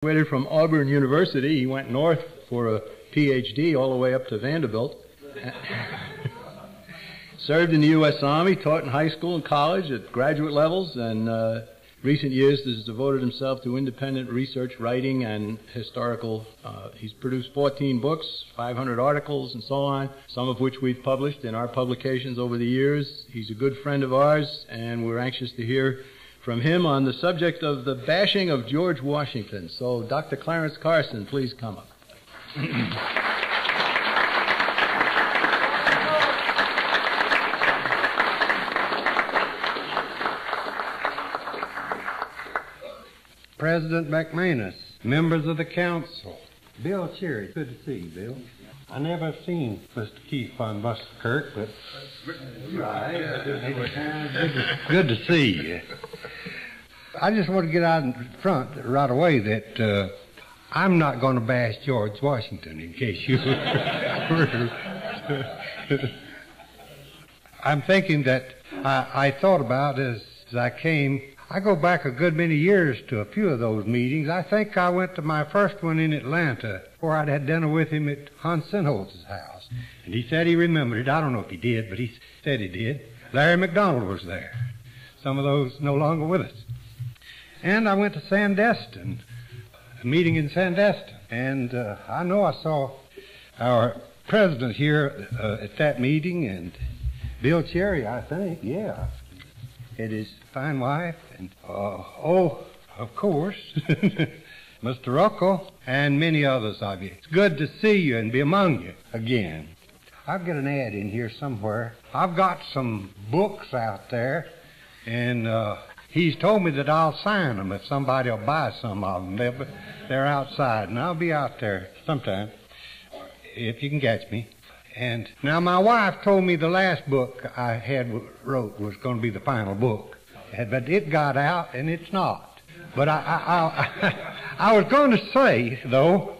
Graduated from Auburn University. He went north for a PhD all the way up to Vanderbilt. Served in the U.S. Army, taught in high school and college at graduate levels, and recent years has devoted himself to independent research, writing, and historical. He's produced 14 books, 500 articles, and so on, some of which we've published in our publications over the years. He's a good friend of ours, and we're anxious to hear from him on the subject of the bashing of George Washington. So, Dr. Clarence Carson, please come up. President McManus, members of the council, Bill Cherry, good to see you, Bill. I never seen Mr. Keith von Busterkirk, but good to see you. I just want to get out in front right away that I'm not going to bash George Washington, in case you I'm thinking that I thought about as I came. I go back a good many years to a few of those meetings. I think I went to my first one in Atlanta, where I'd had dinner with him at Hans Sennholz's house. And he said he remembered it. I don't know if he did, but he said he did. Larry McDonald was there. Some of those no longer with us. And I went to Sandestin, a meeting in Sandestin. And I know I saw our president here at that meeting, and Bill Cherry, I think, yeah. It is fine wife, and of course, Mr. Ruckle, and many others of you. It's good to see you and be among you again. I'll get an ad in here somewhere. I've got some books out there, and he's told me that I'll sign them if somebody will buy some of them. They're outside, and I'll be out there sometime if you can catch me. And now my wife told me the last book I wrote was going to be the final book, but it got out and it's not. But I was going to say, though,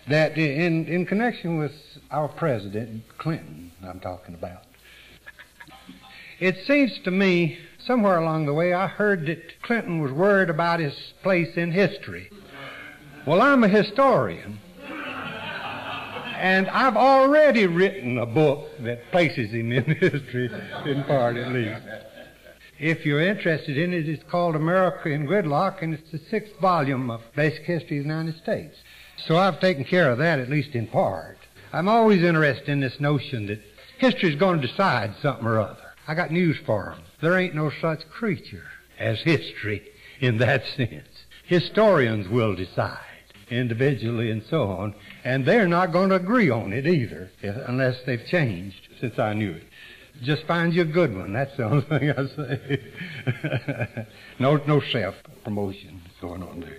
that in connection with our president, Clinton, I'm talking about, it seems to me somewhere along the way I heard that Clinton was worried about his place in history. Well, I'm a historian. And I've already written a book that places him in history, in part at least. If you're interested in it, it's called America in Gridlock, and it's the 6th volume of Basic History of the United States. So I've taken care of that, at least in part. I'm always interested in this notion that history's going to decide something or other. I got news for them. There ain't no such creature as history in that sense. Historians will decide individually and so on, and they're not going to agree on it either, unless they've changed since I knew it. Just find you a good one. That's the only thing I say. No self-promotion going on there.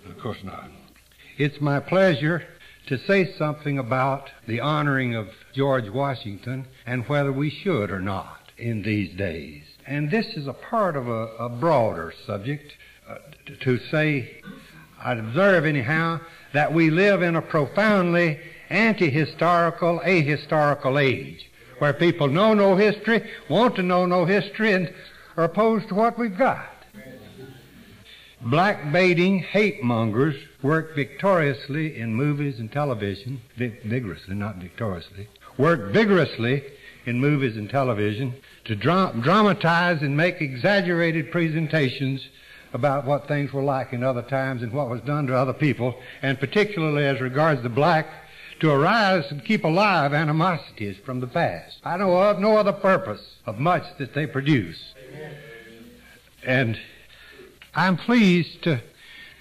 Of course not. It's my pleasure to say something about the honoring of George Washington and whether we should or not in these days. And this is a part of a broader subject to say, I'd observe anyhow, that we live in a profoundly anti-historical, ahistorical age, where people know no history, want to know no history, and are opposed to what we've got. Black-baiting hate-mongers work victoriously in movies and television, vigorously, not victoriously, work vigorously in movies and television to dramatize and make exaggerated presentations about what things were like in other times and what was done to other people, and particularly as regards the black, to arise and keep alive animosities from the past. I know of no other purpose of much that they produce. And I'm pleased to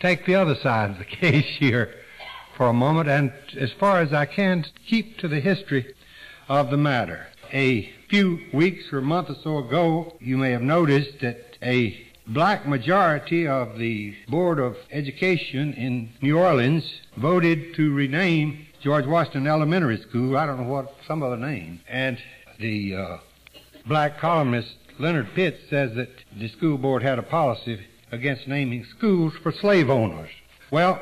take the other side of the case here for a moment, and as far as I can, keep to the history of the matter. A few weeks or a month or so ago, you may have noticed that a black majority of the Board of Education in New Orleans voted to rename George Washington Elementary School, I don't know what, some other name. And the black columnist Leonard Pitts says that the school board had a policy against naming schools for slave owners. Well,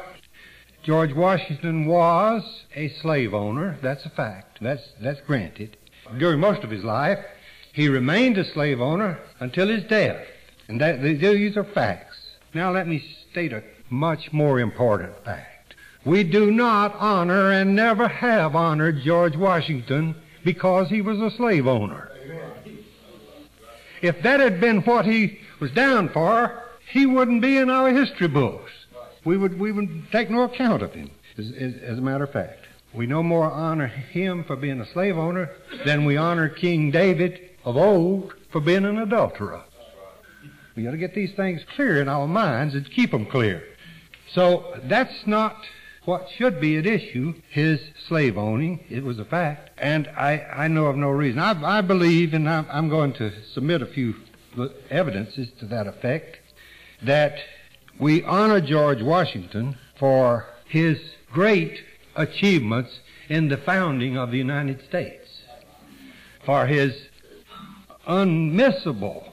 George Washington was a slave owner, that's a fact, that's granted. During most of his life, he remained a slave owner until his death. And these are facts. Now let me state a much more important fact. We do not honor and never have honored George Washington because he was a slave owner. If that had been what he was down for, he wouldn't be in our history books. We would take no account of him, as a matter of fact. We no more honor him for being a slave owner than we honor King David of old for being an adulterer. We got to get these things clear in our minds and keep them clear. So that's not what should be at issue, his slave owning. It was a fact, and I know of no reason. I believe, and I'm going to submit a few evidences to that effect, that we honor George Washington for his great achievements in the founding of the United States, for his unmissable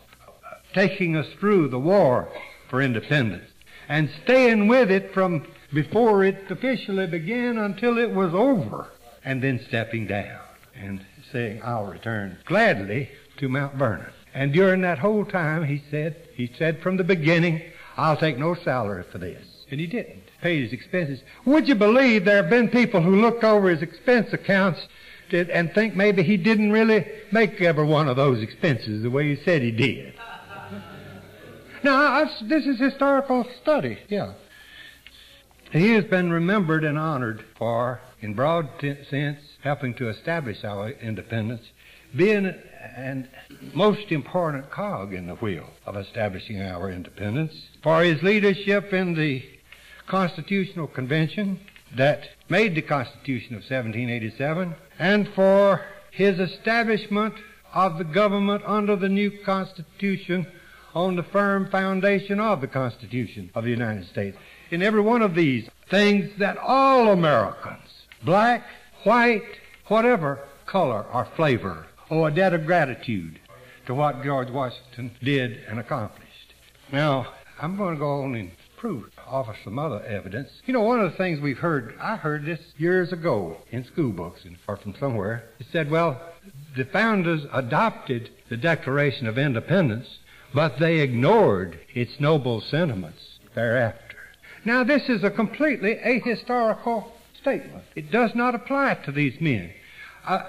taking us through the war for independence and staying with it from before it officially began until it was over, and then stepping down and saying, I'll return gladly to Mount Vernon. And during that whole time, he said from the beginning, I'll take no salary for this. And he didn't. Paid his expenses. Would you believe there have been people who looked over his expense accounts and think maybe he didn't really make every one of those expenses the way he said he did? Now, this is historical study, yeah. He has been remembered and honored for, in broad sense, helping to establish our independence, being an most important cog in the wheel of establishing our independence, for his leadership in the Constitutional Convention that made the Constitution of 1787, and for his establishment of the government under the new Constitution on the firm foundation of the Constitution of the United States. In every one of these things that all Americans, black, white, whatever color or flavor, owe a debt of gratitude to what George Washington did and accomplished. Now, I'm going to go on and offer some other evidence. You know, one of the things we've heard, I heard this years ago in school books or from somewhere. It said, well, the founders adopted the Declaration of Independence, but they ignored its noble sentiments thereafter. Now, this is a completely ahistorical statement. It does not apply to these men.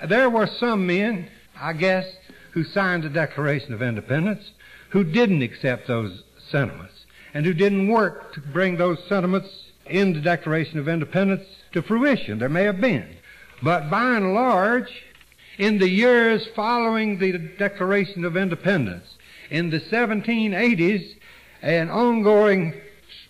There were some men, I guess, who signed the Declaration of Independence who didn't accept those sentiments and who didn't work to bring those sentiments in the Declaration of Independence to fruition. There may have been. But by and large, in the years following the Declaration of Independence, in the 1780s, an ongoing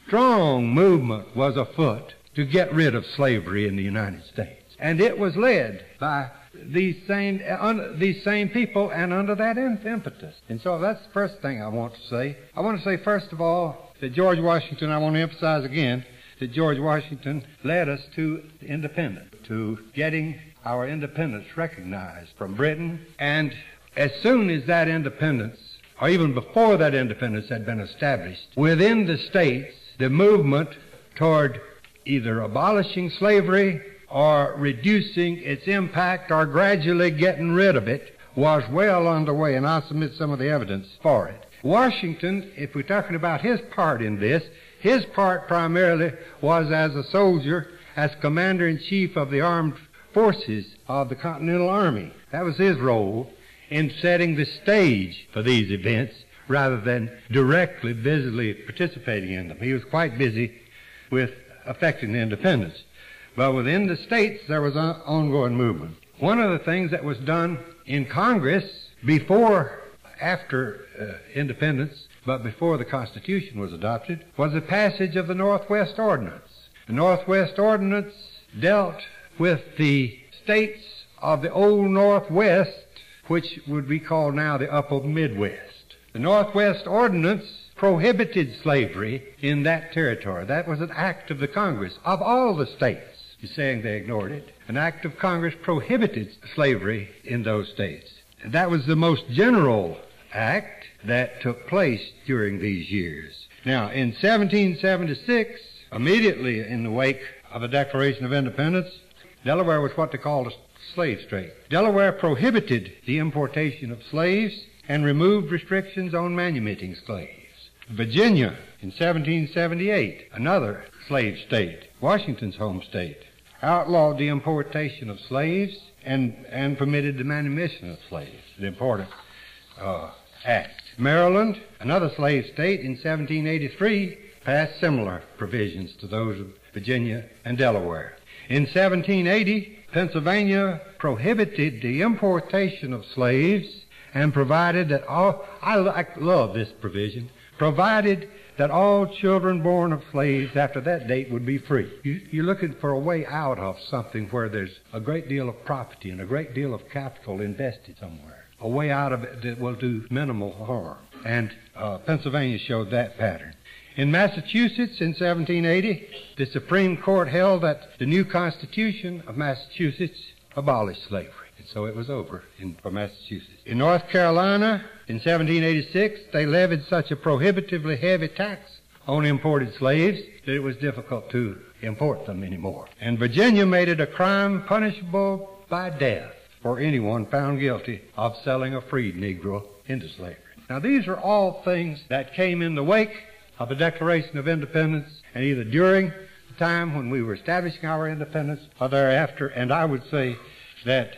strong movement was afoot to get rid of slavery in the United States. And it was led by these same people and under that impetus. And so that's the first thing I want to say. I want to say, first of all, that George Washington, I want to emphasize again, that George Washington led us to independence, to getting our independence recognized from Britain. And as soon as that independence, or even before that independence had been established, within the states, the movement toward either abolishing slavery or reducing its impact or gradually getting rid of it was well underway, and I'll submit some of the evidence for it. Washington, if we're talking about his part in this, his part primarily was as a soldier, as commander-in-chief of the armed forces of the Continental Army. That was his role in setting the stage for these events rather than directly, visibly participating in them. He was quite busy with affecting the independence. But within the states, there was an ongoing movement. One of the things that was done in Congress after independence, but before the Constitution was adopted, was the passage of the Northwest Ordinance. The Northwest Ordinance dealt with the states of the old Northwest, which would be called now the Upper Midwest. The Northwest Ordinance prohibited slavery in that territory. That was an act of the Congress of all the states. You're saying they ignored it. An act of Congress prohibited slavery in those states. That was the most general act that took place during these years. Now, in 1776, immediately in the wake of the Declaration of Independence, Delaware was what they called a slave state. Delaware prohibited the importation of slaves and removed restrictions on manumitting slaves. Virginia in 1778, another slave state, Washington's home state, outlawed the importation of slaves and permitted the manumission of slaves, an important act. Maryland, another slave state, in 1783, passed similar provisions to those of Virginia and Delaware. In 1780, Pennsylvania prohibited the importation of slaves and provided that I love this provision, provided that all children born of slaves after that date would be free. You're looking for a way out of something where there's a great deal of property and a great deal of capital invested somewhere. A way out of it that will do minimal harm. And Pennsylvania showed that pattern. In Massachusetts in 1780, the Supreme Court held that the new Constitution of Massachusetts abolished slavery. And so it was over for Massachusetts. In North Carolina, in 1786, they levied such a prohibitively heavy tax on imported slaves that it was difficult to import them anymore. And Virginia made it a crime punishable by death for anyone found guilty of selling a freed Negro into slavery. Now, these are all things that came in the wake of the Declaration of Independence, and either during the time when we were establishing our independence or thereafter. And I would say that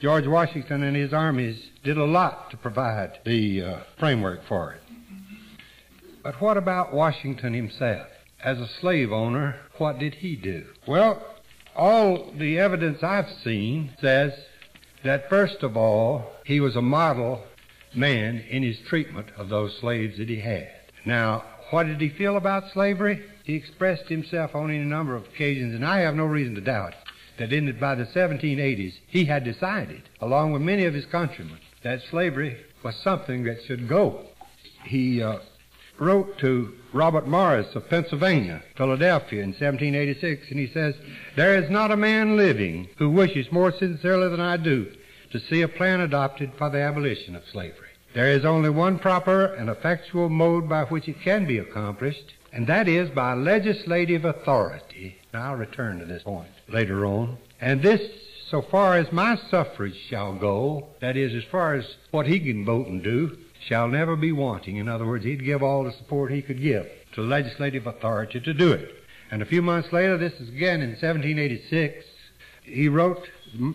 George Washington and his armies did a lot to provide the framework for it. But what about Washington himself? As a slave owner, what did he do? Well, all the evidence I've seen says that, first of all, he was a model man in his treatment of those slaves that he had. Now, what did he feel about slavery? He expressed himself on any number of occasions, and I have no reason to doubt that by the 1780s, he had decided, along with many of his countrymen, that slavery was something that should go. He wrote to Robert Morris of Pennsylvania, Philadelphia, in 1786, and he says, "There is not a man living who wishes more sincerely than I do to see a plan adopted for the abolition of slavery. There is only one proper and effectual mode by which it can be accomplished, and that is by legislative authority." Now, I'll return to this point later on. "And this, so far as my suffrage shall go," that is, as far as what he can vote and do, "shall never be wanting." In other words, he'd give all the support he could give to legislative authority to do it. And a few months later, this is again in 1786, he wrote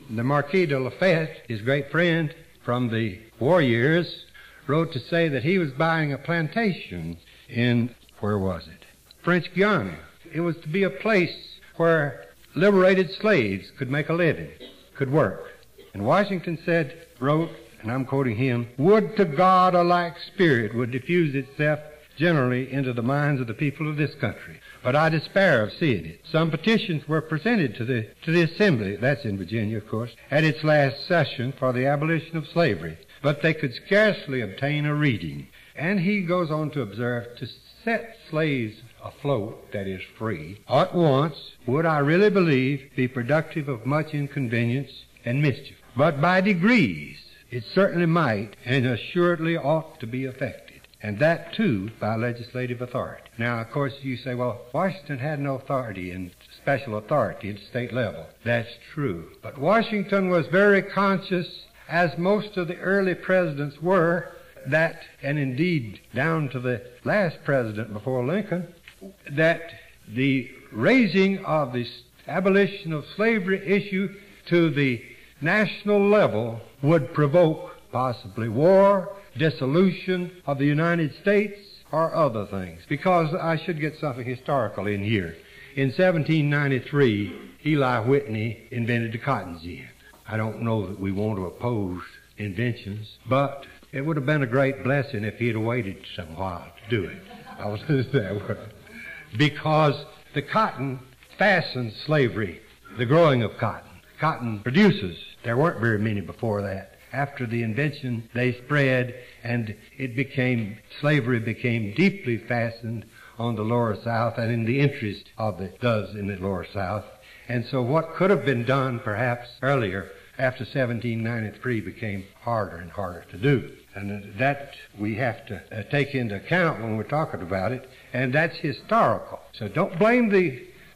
the Marquis de Lafayette, his great friend from the war years, wrote to say that he was buying a plantation in, where was it? French Guiana. It was to be a place where liberated slaves could make a living, could work. And Washington wrote, and I'm quoting him, "Would to God a like spirit would diffuse itself generally into the minds of the people of this country. But I despair of seeing it. Some petitions were presented to the Assembly," that's in Virginia, of course, "at its last session for the abolition of slavery, but they could scarcely obtain a reading." And he goes on to observe, "To set slaves afloat, that is free, at once, would I really believe be productive of much inconvenience and mischief. But by degrees it certainly might and assuredly ought to be effected, and that too by legislative authority." Now, of course, you say, well, Washington had no authority and special authority at the state level. That's true. But Washington was very conscious, as most of the early presidents were, that, and indeed down to the last president before Lincoln, that the raising of the abolition of slavery issue to the national level would provoke possibly war, dissolution of the United States, or other things. Because I should get something historical in here. In 1793, Eli Whitney invented the cotton gin. I don't know that we want to oppose inventions, but it would have been a great blessing if he'd have waited some while to do it. I will use that word. Because the cotton fastens slavery, the growing of cotton. Cotton produces. There weren't very many before that. After the invention, they spread, and slavery became deeply fastened on the lower South and in the interest of those in the lower South. And so what could have been done perhaps earlier, after 1793, became harder and harder to do. And that we have to take into account when we're talking about it, and that's historical. So don't blame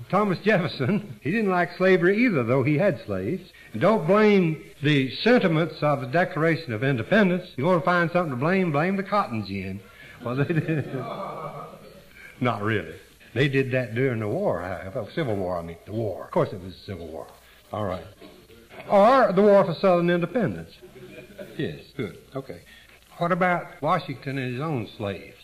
Thomas Jefferson. He didn't like slavery either, though he had slaves. And don't blame the sentiments of the Declaration of Independence. You want to find something to blame the cotton gin. Well, Not really. They did that during the war, Civil War, the war. Of course it was the Civil War. All right. Or the War for Southern Independence. Yes, good. Okay. What about Washington and his own slaves?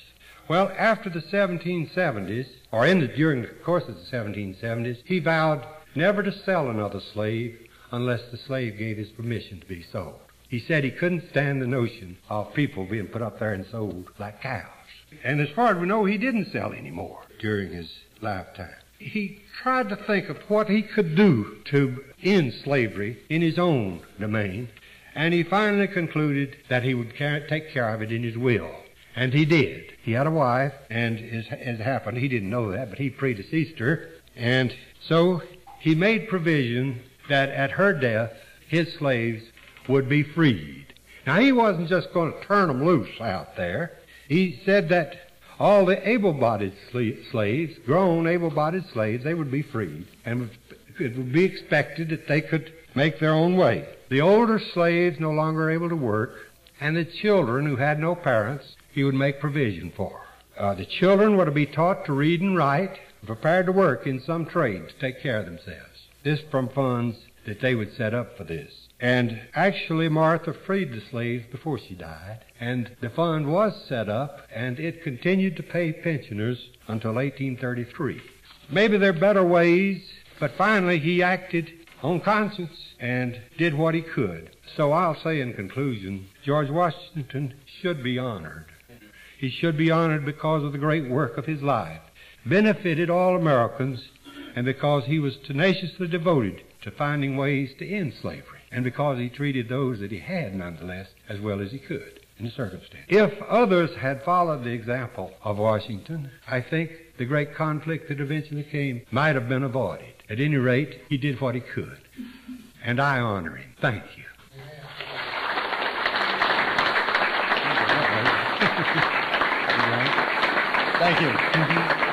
Well, after the 1770s, or during the course of the 1770s, he vowed never to sell another slave unless the slave gave his permission to be sold. He said he couldn't stand the notion of people being put up there and sold like cows. And as far as we know, he didn't sell any more during his lifetime. He tried to think of what he could do to end slavery in his own domain, and he finally concluded that he would take care of it in his will. And he did. He had a wife, and as happened, he didn't know that, but he predeceased her. And so he made provision that at her death, his slaves would be freed. Now, he wasn't just going to turn them loose out there. He said that all the able-bodied slaves, grown able-bodied slaves, they would be freed, and it would be expected that they could make their own way. The older slaves no longer able to work, and the children who had no parents, he would make provision for. The children were to be taught to read and write, prepared to work in some trade to take care of themselves. This from funds that they would set up for this. And actually, Martha freed the slaves before she died, and the fund was set up, and it continued to pay pensioners until 1833. Maybe there are better ways, but finally he acted on conscience and did what he could. So I'll say in conclusion, George Washington should be honored. He should be honored because of the great work of his life, benefited all Americans, and because he was tenaciously devoted to finding ways to end slavery, and because he treated those that he had, nonetheless, as well as he could in the circumstance. If others had followed the example of Washington, I think the great conflict that eventually came might have been avoided. At any rate, he did what he could, and I honor him. Thank you. Thank you.